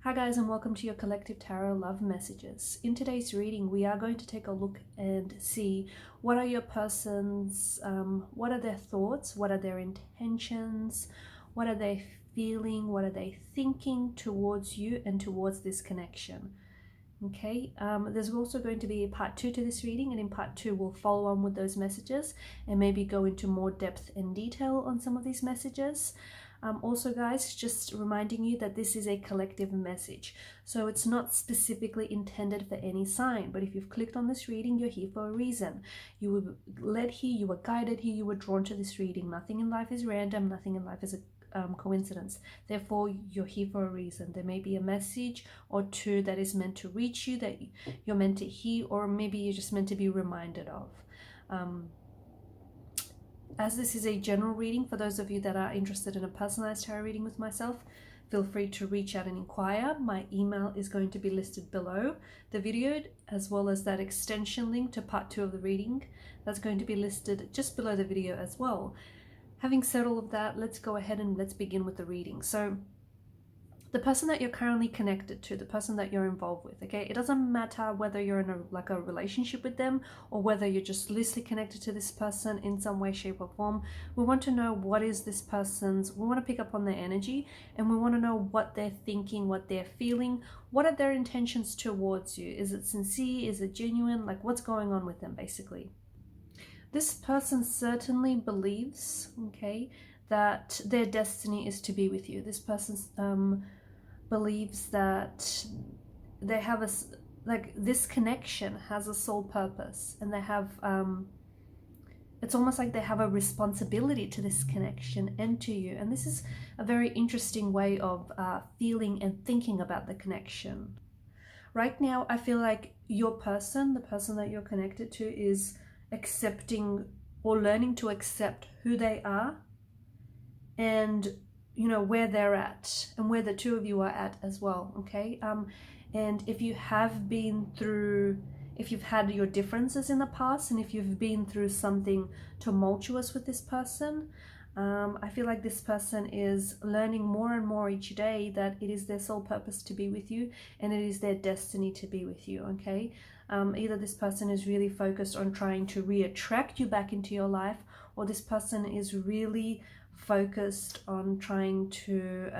Hi guys, and welcome to your collective tarot love messages. In today's reading, we are going to take a look and see what are your person's, what are their thoughts, what are their intentions, what are they feeling, what are they thinking towards you and towards this connection. Okay, there's also going to be a part 2 to this reading, and in part 2 we'll follow on with those messages and maybe go into more depth and detail on some of these messages. Also guys, just reminding you that this is a collective message, so it's not specifically intended for any sign, but if you've clicked on this reading, you're here for a reason. You were led here, you were guided here, you were drawn to this reading. Nothing in life is random, nothing in life is a coincidence. Therefore, you're here for a reason. There may be a message or two that is meant to reach you, that you're meant to hear, or maybe you're just meant to be reminded of. As this is a general reading, for those of you that are interested in a personalized tarot reading with myself, feel free to reach out and inquire. My email is going to be listed below the video, as well as that extension link to part 2 of the reading. That's going to be listed just below the video as well. Having said all of that, let's go ahead and let's begin with the reading. So the person that you're currently connected to, the person that you're involved with, okay, it doesn't matter whether you're in a relationship with them or whether you're just loosely connected to this person in some way, shape or form. We want to know what is this person's, we want to pick up on their energy, and we want to know what they're thinking, what they're feeling, what are their intentions towards you. Is it sincere? Is it genuine? Like, what's going on with them basically? This person certainly believes, okay, that their destiny is to be with you. This person believes that they have this connection has a sole purpose, and they have it's almost like they have a responsibility to this connection and to you. And this is a very interesting way of feeling and thinking about the connection. Right now, I feel like your person, the person that you're connected to, is accepting or learning to accept who they are, and you know where they're at and where the two of you are at as well. Okay, and if you have been through, if you've had your differences in the past, and if you've been through something tumultuous with this person, I feel like this person is learning more and more each day that it is their sole purpose to be with you, and it is their destiny to be with you. Okay, either this person is really focused on trying to re-attract you back into your life, or this person is really focused on trying to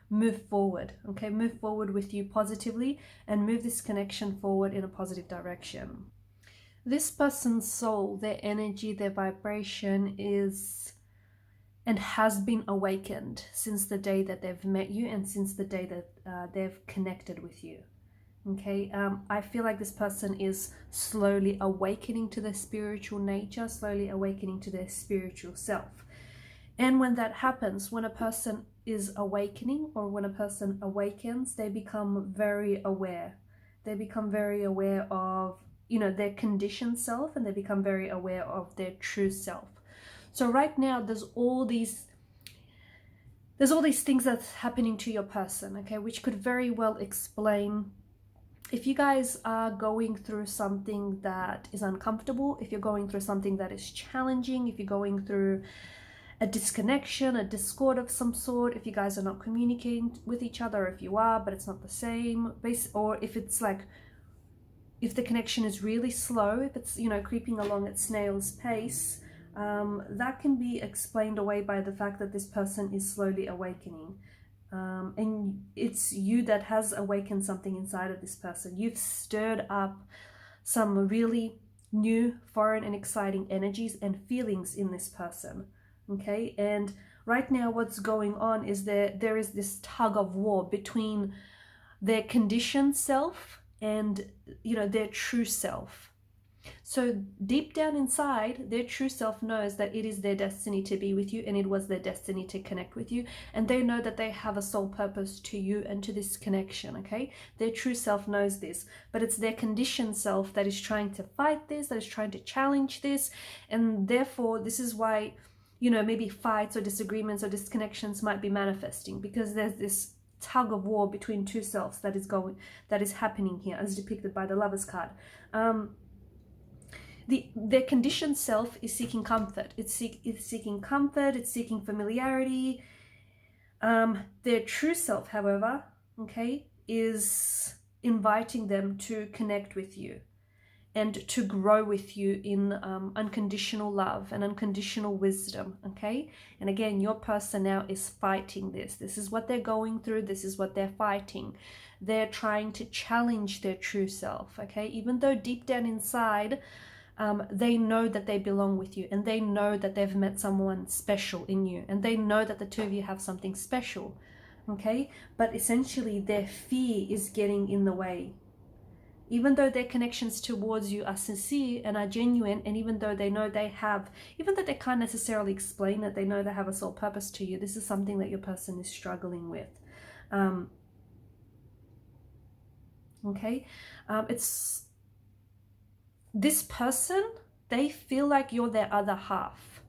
move forward. Okay, move forward with you positively and move this connection forward in a positive direction. This person's soul, their energy, their vibration is and has been awakened since the day that they've met you and since the day that they've connected with you. Okay, I feel like this person is slowly awakening to their spiritual nature, slowly awakening to their spiritual self. And when that happens, when a person is awakening, or when a person awakens, they become very aware. They become very aware of, you know, their conditioned self, and they become very aware of their true self. So right now, there's all these things that's happening to your person, okay, which could very well explain if you guys are going through something that is uncomfortable, if you're going through something that is challenging, if you're going through a disconnection, a discord of some sort, if you guys are not communicating with each other, if you are, but it's not the same, or if it's like, if the connection is really slow, if it's, you know, creeping along at snail's pace, that can be explained away by the fact that this person is slowly awakening. And it's you that has awakened something inside of this person. You've stirred up some really new, foreign and exciting energies and feelings in this person. Okay, and right now what's going on is there is this tug of war between their conditioned self and, you know, their true self. So deep down inside, their true self knows that it is their destiny to be with you, and it was their destiny to connect with you, and they know that they have a soul purpose to you and to this connection. Okay, their true self knows this, but it's their conditioned self that is trying to fight this, that is trying to challenge this, and therefore this is why, you know, maybe fights or disagreements or disconnections might be manifesting, because there's this tug of war between two selves that is happening here, as depicted by the Lovers card. Their conditioned self is seeking comfort. It's seeking comfort. It's seeking familiarity. Their true self, however, okay, is inviting them to connect with you and to grow with you in unconditional love and unconditional wisdom, okay? And again, your person now is fighting this. This is what they're going through. This is what they're fighting. They're trying to challenge their true self, okay? Even though deep down inside, they know that they belong with you, and they know that they've met someone special in you, and they know that the two of you have something special, okay? But essentially their fear is getting in the way. Even though their connections towards you are sincere and are genuine, and even though they know they have, even though they can't necessarily explain it, they know they have a soul purpose to you, this is something that your person is struggling with. Okay? It's this person, they feel like you're their other half.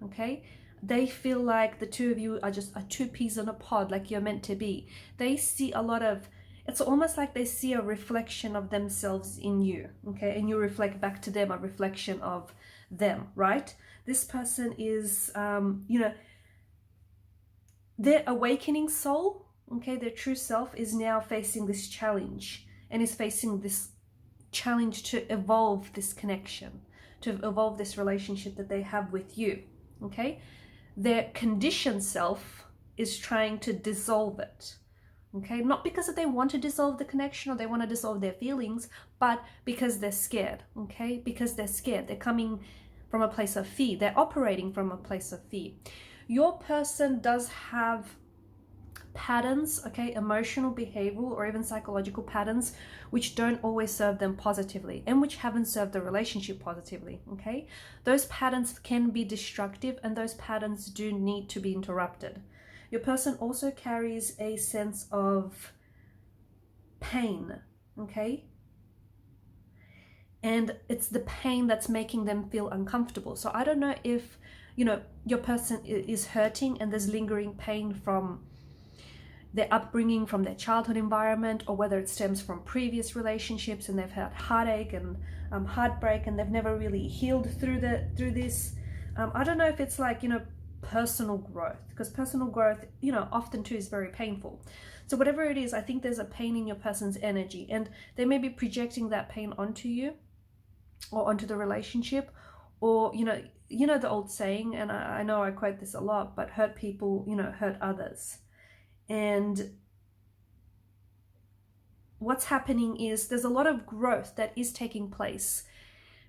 Okay? They feel like the two of you are just two peas in a pod, like you're meant to be. They see a lot of, it's almost like they see a reflection of themselves in you, okay? And you reflect back to them a reflection of them, right? This person is, you know, their awakening soul, okay, their true self is now facing this challenge, and is facing this challenge to evolve this connection, to evolve this relationship that they have with you, okay? Their conditioned self is trying to dissolve it. Okay, not because they want to dissolve the connection or they want to dissolve their feelings, but because they're scared, okay? Because they're scared. They're coming from a place of fear. They're operating from a place of fear. Your person does have patterns, okay, emotional, behavioral, or even psychological patterns, which don't always serve them positively and which haven't served the relationship positively, okay? Those patterns can be destructive, and those patterns do need to be interrupted. Your person also carries a sense of pain, okay? And it's the pain that's making them feel uncomfortable. So I don't know if, you know, your person is hurting and there's lingering pain from their upbringing, from their childhood environment, or whether it stems from previous relationships and they've had heartache and heartbreak and they've never really healed through this. I don't know if it's like, you know, personal growth, because personal growth, you know, often too is very painful. So whatever it is, I think there's a pain in your person's energy, and they may be projecting that pain onto you or onto the relationship, or you know the old saying, and I know I quote this a lot, but hurt people, you know, hurt others. And what's happening is there's a lot of growth that is taking place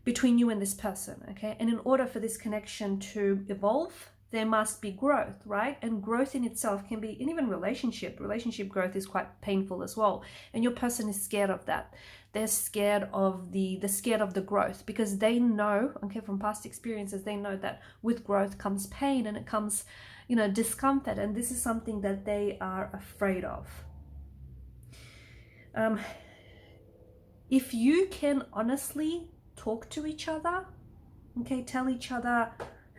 between you and this person, okay? And in order for this connection to evolve, there must be growth, right? And growth in itself can be, and even relationship growth is quite painful as well. And your person is scared of that. They're scared of the growth, because they know, okay, from past experiences, they know that with growth comes pain, and it comes, you know, discomfort. And this is something that they are afraid of. If you can honestly talk to each other, okay, tell each other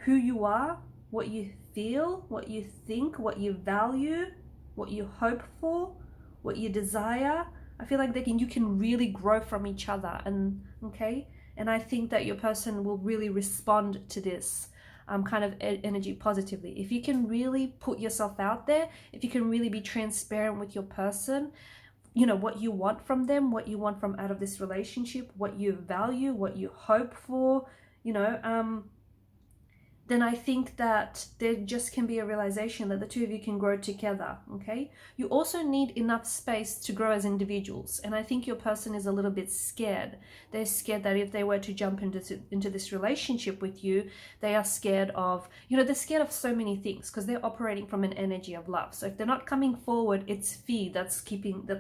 who you are, what you feel, what you think, what you value, what you hope for, what you desire, I feel like you can really grow from each other. And okay, and I think that your person will really respond to this kind of energy positively. If you can really put yourself out there, if you can really be transparent with your person, you know, what you want from them, what you want from out of this relationship, what you value, what you hope for, you know, then I think that there just can be a realization that the two of you can grow together, okay? You also need enough space to grow as individuals. And I think your person is a little bit scared. They're scared that if they were to jump into this relationship with you, they are scared of, you know, they're scared of so many things because they're operating from an energy of love. So if they're not coming forward, it's fear that's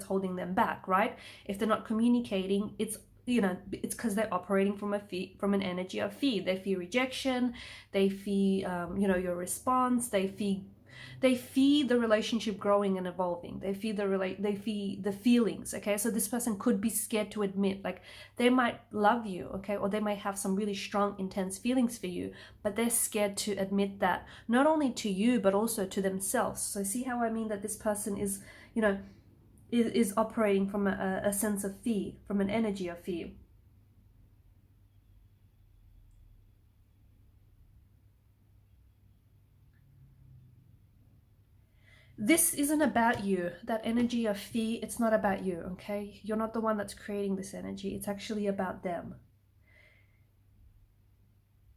holding them back, right? If they're not communicating, it's, you know, it's because they're operating from an energy of fear. They fear rejection, they fear you know, your response, they fear the relationship growing and evolving, they fear the feelings, okay? So this person could be scared to admit, like, they might love you, okay, or they might have some really strong, intense feelings for you, but they're scared to admit that, not only to you but also to themselves. So see how I mean that this person is, you know, is operating from a sense of fear, from an energy of fear. This isn't about you. That energy of fear, it's not about you, okay? You're not the one that's creating this energy. It's actually about them.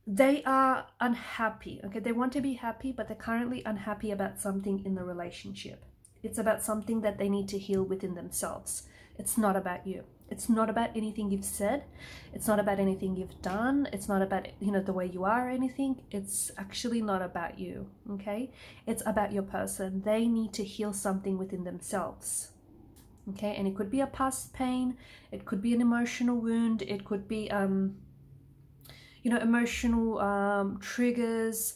They are unhappy, okay? They want to be happy, but they're currently unhappy about something in the relationship. It's about something that they need to heal within themselves. It's not about you. It's not about anything you've said. It's not about anything you've done. It's not about, you know, the way you are or anything. It's actually not about you, okay? It's about your person. They need to heal something within themselves, okay? And it could be a past pain. It could be an emotional wound. It could be, you know, emotional triggers.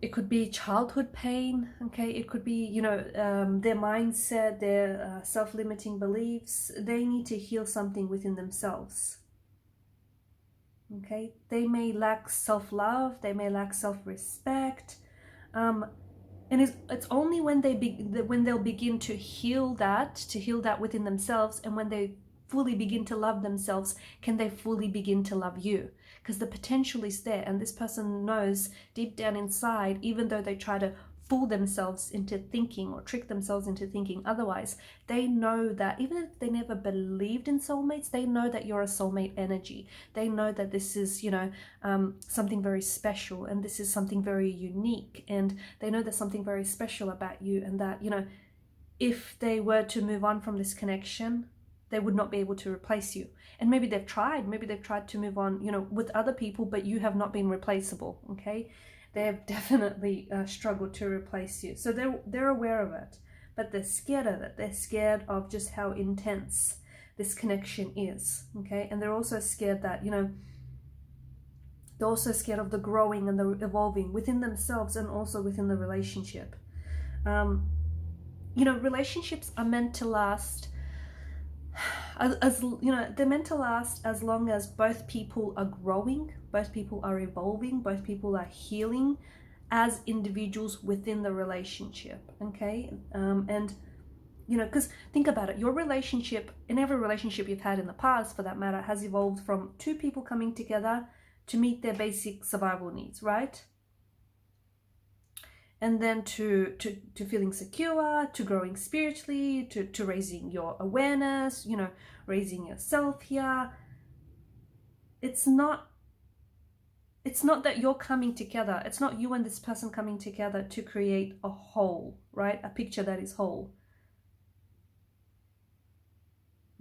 It could be childhood pain, okay? It could be, you know, their mindset, their self-limiting beliefs. They need to heal something within themselves, okay? They may lack self-love. They may lack self-respect. And it's only when they'll begin to heal that within themselves, and when they fully begin to love themselves, can they fully begin to love you. Because the potential is there, and this person knows deep down inside, even though they try to fool themselves into thinking or trick themselves into thinking otherwise, they know that even if they never believed in soulmates, they know that you're a soulmate energy. They know that this is, you know, something very special, and this is something very unique, and they know there's something very special about you, and that, you know, if they were to move on from this connection, they would not be able to replace you. And maybe they've tried to move on, you know, with other people, but you have not been replaceable, okay? They've definitely struggled to replace you. So they're aware of it, but they're scared of it. They're scared of just how intense this connection is, okay? And they're also scared that, you know, they're also scared of the growing and the evolving within themselves and also within the relationship. You know, relationships are meant to last, as you know, they're meant to last as long as both people are growing, both people are evolving, both people are healing as individuals within the relationship, okay? And you know, because think about it, your relationship, in every relationship you've had in the past for that matter, has evolved from two people coming together to meet their basic survival needs, right? And then to feeling secure, to growing spiritually, to raising your awareness, you know, raising yourself here. It's not that you're coming together. It's not you and this person coming together to create a whole, right? A picture that is whole.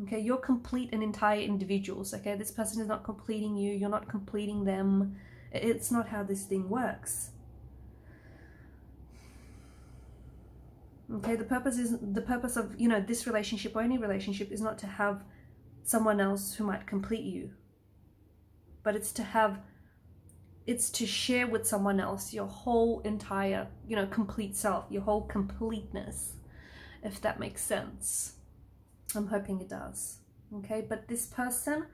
Okay, you're complete and entire individuals, okay? This person is not completing you. You're not completing them. It's not how this thing works. Okay, the purpose of, you know, this relationship or any relationship is not to have someone else who might complete you, but it's to share with someone else your whole entire, you know, complete self, your whole completeness, if that makes sense. I'm hoping it does. Okay, but this person,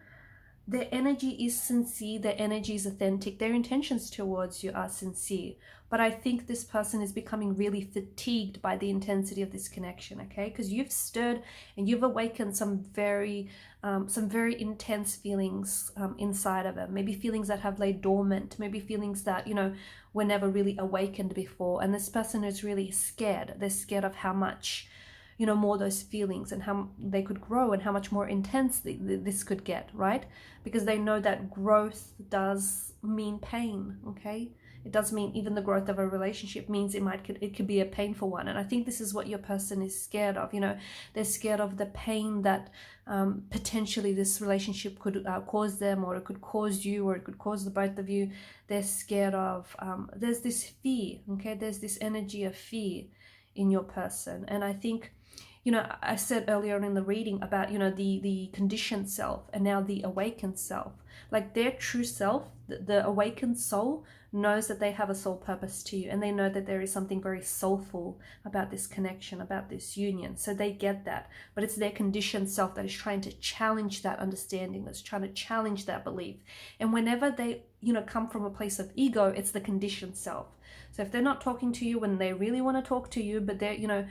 their energy is sincere, their energy is authentic, their intentions towards you are sincere. But I think this person is becoming really fatigued by the intensity of this connection, okay? Because you've stirred and you've awakened some very intense feelings inside of them. Maybe feelings that have laid dormant, maybe feelings that, you know, were never really awakened before. And this person is really scared. They're scared of how much, you know, more those feelings and how they could grow and how much more intense this could get, right? Because they know that growth does mean pain, okay? It does mean even the growth of a relationship means it could be a painful one. And I think this is what your person is scared of. You know, they're scared of the pain that potentially this relationship could cause them, or it could cause you, or it could cause the both of you. They're scared of, there's this fear, okay? There's this energy of fear in your person. And I think, you know, I said earlier on in the reading about, you know, the conditioned self and now the awakened self. Like their true self, the awakened soul, knows that they have a soul purpose to you, and they know that there is something very soulful about this connection, about this union. So they get that, but it's their conditioned self that is trying to challenge that understanding, that's trying to challenge that belief. And whenever they, you know, come from a place of ego, it's the conditioned self. So if they're not talking to you when they really want to talk to you, but they're, you know,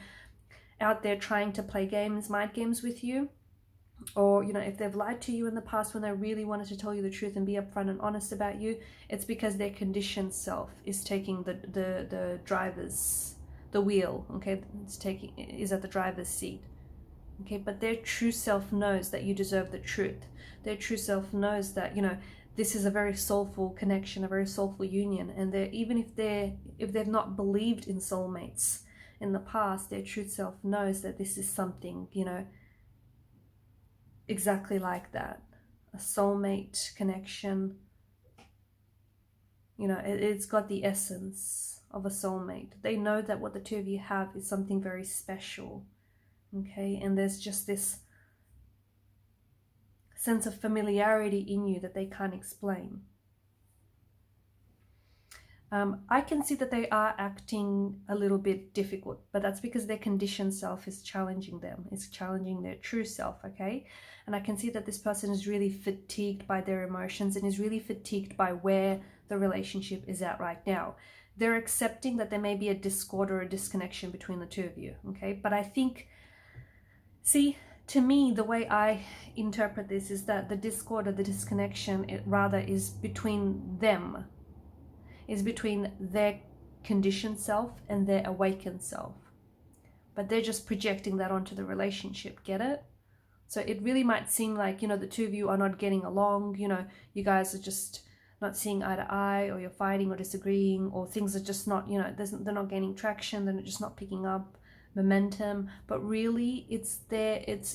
out there trying to play games, mind games with you, or, you know, if they've lied to you in the past when they really wanted to tell you the truth and be upfront and honest about you, it's because their conditioned self is taking the driver's the wheel, okay, is at the driver's seat, okay, but their true self knows that you deserve the truth. Their true self knows that, you know, this is a very soulful connection, a very soulful union, and even if they've not believed in soulmates in the past, their true self knows that this is something, you know, exactly like that, a soulmate connection. You know, it's got the essence of a soulmate. They know that what the two of you have is something very special, okay, and there's just this sense of familiarity in you that they can't explain. I can see that they are acting a little bit difficult, but that's because their conditioned self is challenging them. It's challenging their true self, okay? And I can see that this person is really fatigued by their emotions and is really fatigued by where the relationship is at right now. They're accepting that there may be a discord or a disconnection between the two of you, okay? But I think, see, to me, the way I interpret this is that the discord or the disconnection, it rather is between them, is between their conditioned self and their awakened self. But they're just projecting that onto the relationship, get it? So it really might seem like, you know, the two of you are not getting along, you know, you guys are just not seeing eye to eye, or you're fighting or disagreeing, or things are just not, you know, they're not gaining traction, they're just not picking up momentum. But really it's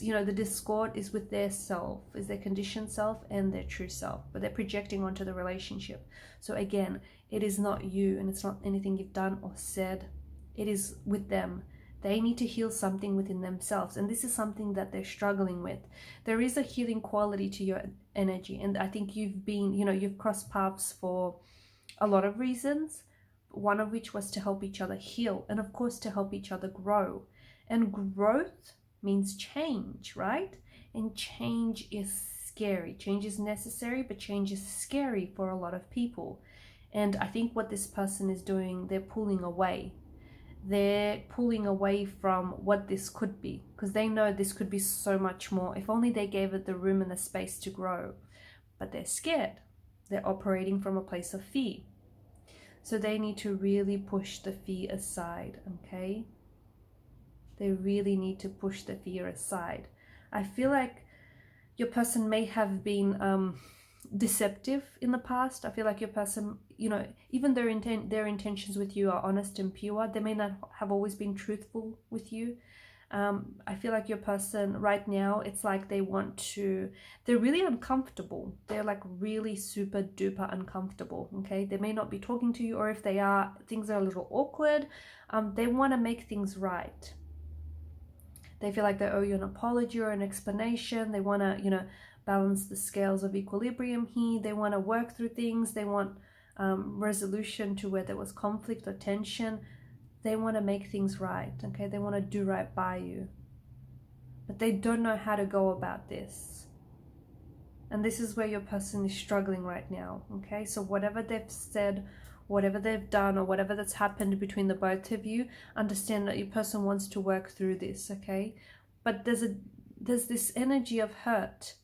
you know, the discord is with their self, is their conditioned self and their true self, but they're projecting onto the relationship. So again, it is not you, and it's not anything you've done or said. It is with them. They need to heal something within themselves, and this is something that they're struggling with. There is a healing quality to your energy, and I think you've been, you know, you've crossed paths for a lot of reasons, one of which was to help each other heal, and of course to help each other grow. And growth means change, right? And change is scary. Change is necessary, but change is scary for a lot of people. And I think what this person is doing, they're pulling away. They're pulling away from what this could be, because they know this could be so much more if only they gave it the room and the space to grow. But they're scared. They're operating from a place of fear. So they need to really push the fear aside, okay? They really need to push the fear aside. I feel like your person may have been deceptive in the past. I feel like your person, you know, even their intentions with you are honest and pure, they may not have always been truthful with you. I feel like your person right now, it's like they're really uncomfortable. They're like really super duper uncomfortable, okay? They may not be talking to you, or if they are, things are a little awkward. They want to make things right. They feel like they owe you an apology or an explanation. They want to, you know, balance the scales of equilibrium here. They want to work through things. They want resolution to where there was conflict or tension. They want to make things right, okay? They want to do right by you. But they don't know how to go about this. And this is where your person is struggling right now, okay? So whatever they've said, whatever they've done, or whatever that's happened between the both of you, understand that your person wants to work through this, okay? But there's this energy of hurt,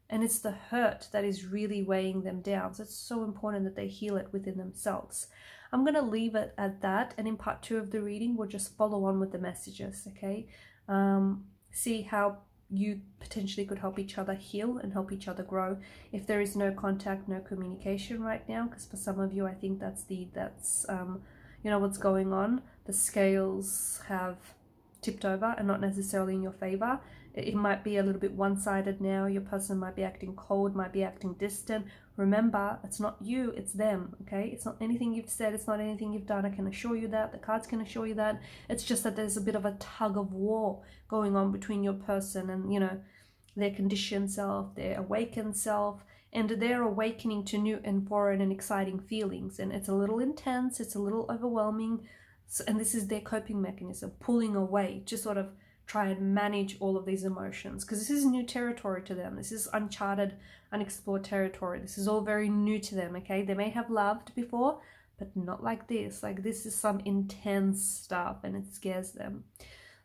and it's the hurt that is really weighing them down. So it's so important that they heal it within themselves. I'm going to leave it at that, and in part 2 of the reading, we'll just follow on with the messages, okay? See how you potentially could help each other heal and help each other grow. If there is no contact, no communication right now, because for some of you, I think that's you know, what's going on. The scales have tipped over and not necessarily in your favor. It might be a little bit one-sided now. Your person might be acting cold, might be acting distant. Remember, it's not you, it's them, okay? It's not anything you've said, it's not anything you've done. I can assure you that. The cards can assure you that. It's just that there's a bit of a tug of war going on between your person and, you know, their conditioned self, their awakened self, and they're awakening to new and foreign and exciting feelings. And it's a little intense, it's a little overwhelming. And this is their coping mechanism, pulling away to sort of try and manage all of these emotions, because this is new territory to them. This is uncharted, unexplored territory. This is all very new to them, okay? They may have loved before, but not like this. Like, this is some intense stuff, and it scares them.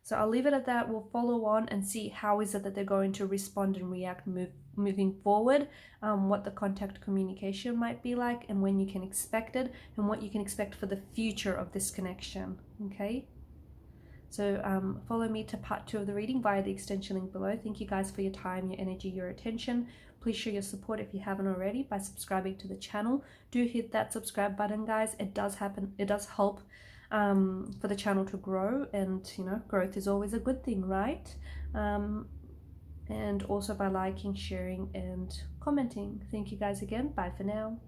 So I'll leave it at that. We'll follow on and see how is it that they're going to respond and react moving forward, what the contact communication might be like, and when you can expect it, and what you can expect for the future of this connection, okay? So follow me to part 2 of the reading via the extension link below. Thank you guys for your time, your energy, your attention. Please show your support if you haven't already by subscribing to the channel. Do hit that subscribe button, guys. It does help for the channel to grow, and you know, growth is always a good thing, right? And also by liking, sharing, and commenting. Thank you guys again. Bye for now.